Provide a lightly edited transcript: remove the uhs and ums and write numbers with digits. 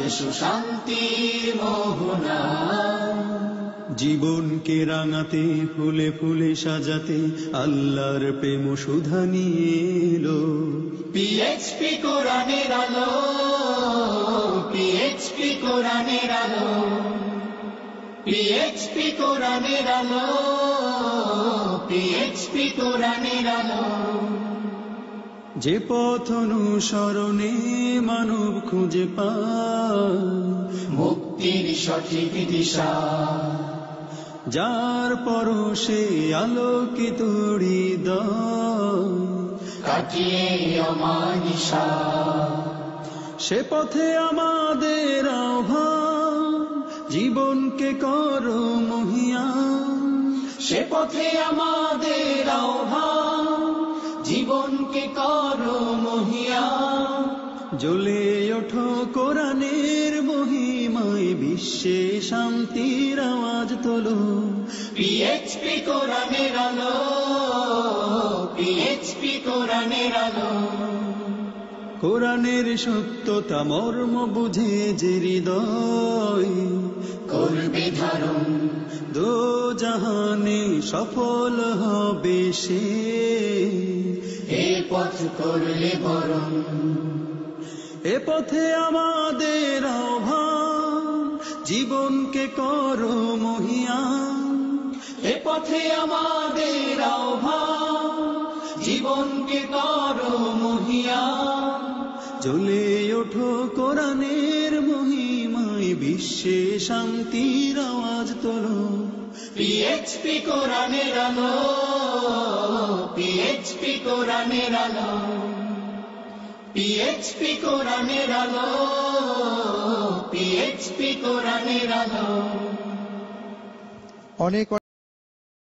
এসো শান্তির মোহনা, জীবনকে রাঙাতে ফুলে ফুলে সাজাতে আল্লাহর প্রেম সুধা নিয়ে এলো। পিএইচপি কোরআনের আলো, পিএইচপি কোরআনের আলো, পিএইচপি কোরআনের আলো, পিএইচপি কোরআনের আলো। যে পথ অনুসরণে মানব খুঁজে পায় মুক্তির সঠিক দিশা, যার পরশে আলোকিত হৃদয় কাটিয়ে অমানিশা, সে পথে আমাদের আহ্বান, জীবনকে করো মহিয়ান। সে পথে আমাদের আহ্বান, জীবনকে করো মহিয়ান। জ্বলে ওঠো কোরআনের মহিমায়, বিশ্বে শান্তির আওয়াজ তোলো। পিএইচপি কোরআনের আলো, পিএইচপি কোরআনের আলো। কোরআনের সত্যতা মর্ম বুঝে যে হৃদয় করবে ধারণ, দো জাহানে সফল হবে সে। এ পথ করলে বরণ, এ পথে আমাদের আহ্বান, জীবনকে করো মহিয়ান। এ পথে আমাদের আহ্বান, জীবনকে করো মহিয়ান। জ্বলে ওঠো কোরআনের মহিমায়, বিশ্বে শান্তির আওয়াজ তোলো। পিএইচপি কোরআনের আলো, পিএইচপি কোরআনের আলো, পিএইচপি কোরআনের আলো, পিএইচপি কোরআনের আলো। অনেক